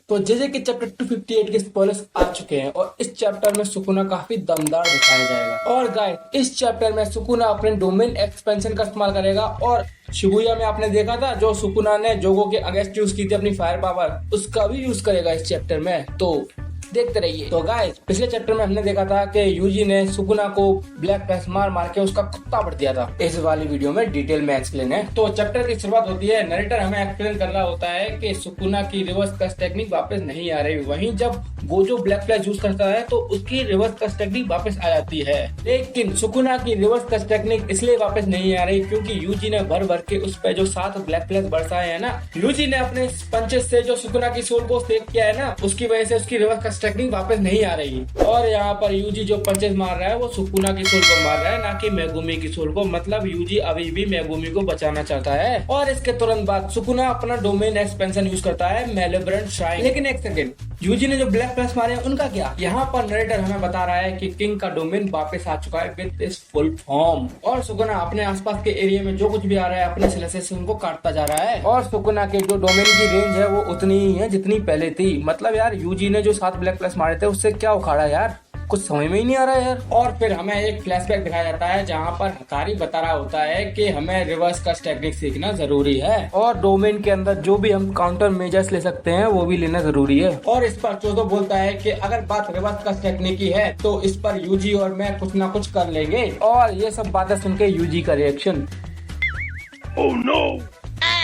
तो जेजे के चैप्टर 258 के स्पॉयलर्स आ चुके हैं और इस चैप्टर में सुकुना काफी दमदार दिखाया जाएगा। और गाइस इस चैप्टर में सुकुना अपने डोमेन एक्सपेंशन का इस्तेमाल करेगा और शिबुया में आपने देखा था जो सुकुना ने जोगो के अगेंस्ट यूज की थी अपनी फायर पावर, उसका भी यूज करेगा इस चैप्टर में। तो देखते रहिए। तो गाइस पिछले चैप्टर में हमने देखा था कि यूजी ने सुकुना को ब्लैक प्लस मार के उसका कुत्ता पड़ दिया था। इस वाली वीडियो में डिटेल में एक्सप्लेन है। तो चैप्टर की शुरुआत होती है, नरेटर हमें एक्सप्लेन कर रहा होता है कि सुकुना की रिवर्स कस्ट टेक्निक वापस नहीं आ रही। वहीं जब गोजो ब्लैक प्लस यूज करता है तो उसकी रिवर्स कस्ट टेक्निक वापस आ जाती है। लेकिन सुकुना की रिवर्स कस्ट टेक्निक इसलिए वापस नहीं आ रही क्योंकि यूजी ने भर भर के उस पे जो 7 ब्लैक प्लस बरसाए है ना, यूजी ने अपने पंचेस से जो सुकुना की सोल को सेव किया है ना, उसकी वजह से उसकी रिवर्स कस्ट टेक्निक वापस नहीं आ रही। और यहाँ पर यूजी जो पंचेस मार रहा है वो सुकुना की सोल को मार रहा है, ना कि मेगुमी की सोल को। मतलब यूजी अभी भी मेगुमी को बचाना चाहता है। और इसके तुरंत बाद सुकुना अपना डोमेन एक्सपेंशन यूज करता है, मेलेब्रेंट श्राइन। लेकिन एक सेकेंड, यूजी ने जो ब्लैक प्लस मारे हैं उनका क्या? यहाँ पर नरेटर हमें बता रहा है कि किंग का डोमेन वापस आ चुका है विद इस फुल फॉर्म। और सुकुना अपने आसपास के एरिया में जो कुछ भी आ रहा है अपने स्लेसेस से उनको काटता जा रहा है। और सुकुना के जो डोमेन की रेंज है वो उतनी ही है जितनी पहले थी। मतलब यार यूजी ने जो 7 ब्लैक प्लस मारे थे उससे क्या उखाड़ा यार, कुछ समझ में ही नहीं आ रहा है यार। और फिर हमें एक फ्लैशबैक दिखाया जाता है जहाँ पर हकारी बता रहा होता है कि हमें रिवर्स कस्ट टेक्निक सीखना जरूरी है और डोमेन के अंदर जो भी हम काउंटर मेजर्स ले सकते हैं वो भी लेना जरूरी है। और इस पर चोजो बोलता है कि अगर बात रिवर्स कस्ट टेक्निक की है तो इस पर यूजी और मैं कुछ ना कुछ कर लेंगे। और ये सब बातें सुन के यूजी का रिएक्शन, ओह नो।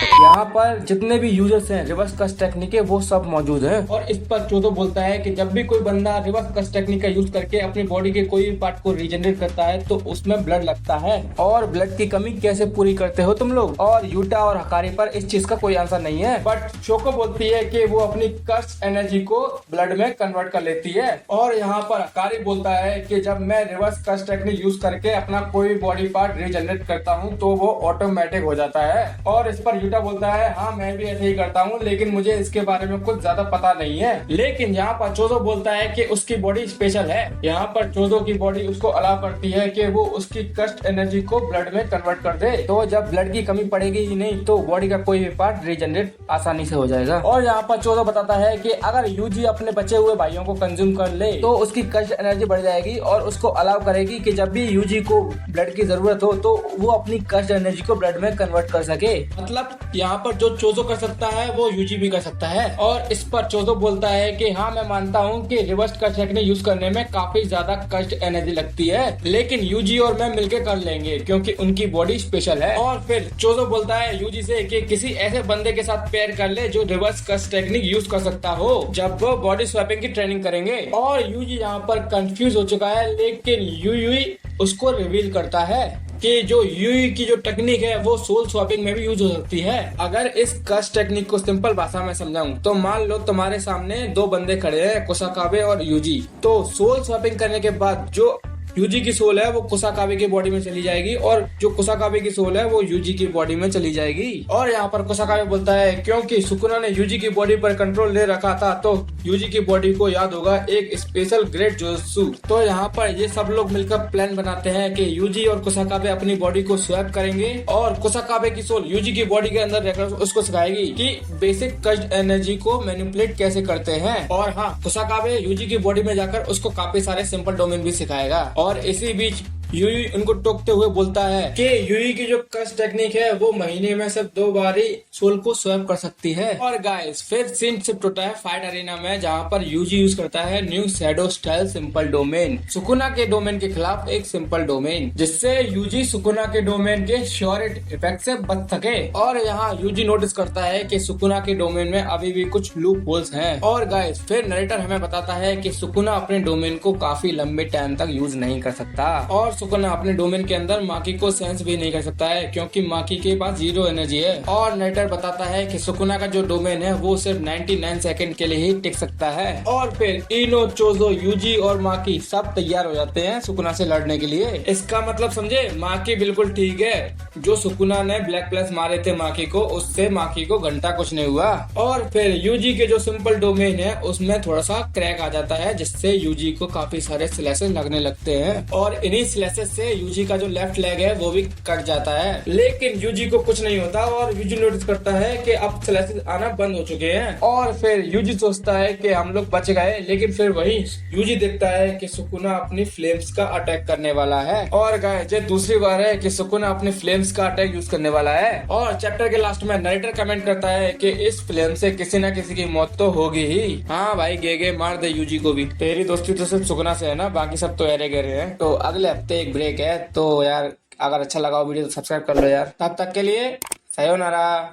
यहाँ पर जितने भी यूजर्स हैं रिवर्स कस्ट टेक्निक के वो सब मौजूद हैं। और इस पर चोदो बोलता है कि जब भी कोई बंदा रिवर्स कस्ट टेक्निक का यूज करके अपनी बॉडी के कोई भी पार्ट को रीजनरेट करता है तो उसमें ब्लड लगता है। और ब्लड की कमी कैसे पूरी करते हो तुम लोग? और यूटा और हकारी पर इस चीज का कोई आंसर नहीं है। बट शोको बोलती है कि वो अपनी कस्ट एनर्जी को ब्लड में कन्वर्ट कर लेती है। और यहाँ पर हकारी बोलता है कि जब मैं रिवर्स कस्ट टेक्निक यूज करके अपना कोई भी बॉडी पार्ट रीजनरेट करता हूँ तो वो ऑटोमेटिक हो जाता है। और इस पर यूटा बोलता है हाँ मैं भी ऐसे ही करता हूँ लेकिन मुझे इसके बारे में कुछ ज्यादा पता नहीं है। लेकिन यहाँ पर चोजो बोलता है कि उसकी बॉडी स्पेशल है। यहाँ पर चोजो की बॉडी उसको अलाउ करती है कि वो उसकी कस्ट एनर्जी को ब्लड में कन्वर्ट कर दे। तो जब ब्लड की कमी पड़ेगी ही नहीं तो बॉडी का कोई भी पार्ट रीजनरेट आसानी से हो जाएगा। और यहाँ पर चोजो बताता है कि अगर यूजी अपने बचे हुए भाइयों को कंज्यूम कर ले तो उसकी कस्ट एनर्जी बढ़ जाएगी और उसको अलाउ करेगी कि जब भी यूजी को ब्लड की जरूरत हो तो वो अपनी कस्ट एनर्जी को ब्लड में कन्वर्ट कर सके। मतलब यहाँ पर जो चोजो कर सकता है वो यूजी भी कर सकता है। और इस पर चोजो बोलता है कि हाँ मैं मानता हूँ कि रिवर्स कस्ट टेक्निक यूज करने में काफी ज्यादा कस्ट एनर्जी लगती है लेकिन यूजी और मैं मिलकर कर लेंगे क्योंकि उनकी बॉडी स्पेशल है। और फिर चोजो बोलता है यूजी से कि किसी ऐसे बंदे के साथ पेयर कर ले जो रिवर्स कस्ट टेक्निक यूज कर सकता हो जब वो बॉडी स्वैपिंग की ट्रेनिंग करेंगे। और यूजी यहाँ पर कंफ्यूज हो चुका है लेकिन यूई उसको रिवील करता है कि जो यूई की जो टेक्निक है वो सोल स्वैपिंग में भी यूज हो सकती है। अगर इस कस्ट टेक्निक को सिंपल भाषा में समझाऊं तो मान लो तुम्हारे सामने 2 बंदे खड़े हैं, कुसाकाबे और यूजी। तो सोल स्वैपिंग करने के बाद जो यूजी की सोल है वो कुसाकाबे की बॉडी में चली जाएगी और जो कुसाकाबे की सोल है वो यूजी की बॉडी में चली जाएगी। और यहाँ पर कुसाकाबे बोलता है क्योंकि सुकुना ने यूजी की बॉडी पर कंट्रोल ले रखा था तो यूजी की बॉडी को याद होगा एक स्पेशल ग्रेट जोत्सु। तो यहाँ पर ये सब लोग मिलकर प्लान बनाते हैं कि यूजी और कुसाकाबे अपनी बॉडी को स्वैप करेंगे और कुसाकाबे की सोल यूजी की बॉडी के अंदर रहकर उसको सिखाएगी कि बेसिक कस्ट एनर्जी को मैनिपुलेट कैसे करते हैं। और हाँ, कुसाकाबे यूजी की बॉडी में जाकर उसको काफी सारे सिंपल डोमेन भी सिखाएगा। और इसी बीच यूई उनको टोकते हुए बोलता है कि यूई की जो कस्ट टेक्निक है वो महीने में सिर्फ 2 बार ही सोल को स्वैप कर सकती है। और गाइस फिर सीन शिफ्ट होता है फाइट अरेना में जहाँ पर यूजी यूज करता है new shadow style simple domain, Sukuna के डोमेन के खिलाफ एक सिंपल डोमेन, जिससे यूजी सुकुना के डोमेन के श्योर इफेक्ट से बच सके। और यहाँ यूजी नोटिस करता है कि सुकुना के डोमेन में अभी भी कुछ लूप होल्स हैं। और गाइस फिर नरेटर हमें बताता है कि सुकुना अपने डोमेन को काफी लंबे टाइम तक यूज नहीं कर सकता और सुकुना अपने डोमेन के अंदर माकी को सेंस भी नहीं कर सकता है क्योंकि माकी के पास 0 एनर्जी है। और नेटर बताता है कि सुकुना का जो डोमेन है वो सिर्फ 99 सेकंड के लिए ही टिक सकता है। और फिर इनो, चोजो, यूजी और माकी सब तैयार हो जाते हैं सुकुना से लड़ने के लिए। इसका मतलब समझे, माकी बिल्कुल ठीक है, जो सुकुना ने ब्लैक प्लस मारे थे माकी को उससे माकी को घंटा कुछ नहीं हुआ। और फिर यूजी के जो सिंपल डोमेन है उसमें थोड़ा सा क्रैक आ जाता है जिससे यूजी को काफी सारे स्लैशेस लगने लगते हैं और इन्हीं स्लैशेस स्लेसेस से यूजी का जो लेफ्ट लेग है वो भी कट जाता है, लेकिन यूजी को कुछ नहीं होता और यूजी नोटिस करता है कि अब स्लेसेस आना बंद हो चुके हैं और फिर यूजी सोचता है कि हम लोग बच गए, लेकिन फिर वही यूजी देखता है कि सुकुना अपनी फ्लेम्स का अटैक करने वाला है और गाइस ये दूसरी बार है कि सुकुना अपनी फ्लेम्स का अटैक यूज करने वाला है और चैप्टर के लास्ट में नरेटर कमेंट करता है कि इस फ्लेम से किसी न किसी की मौत तो होगी ही। हाँ भाई गेगे मार दे यूजी को भी, तेरी दोस्ती तो सिर्फ सुकुना से है ना, बाकी सब तो एरे गहरे हैं। तो अगले हफ्ते एक ब्रेक है, तो यार अगर अच्छा लगा वीडियो तो सब्सक्राइब कर लो यार। तब तक के लिए सयोनारा।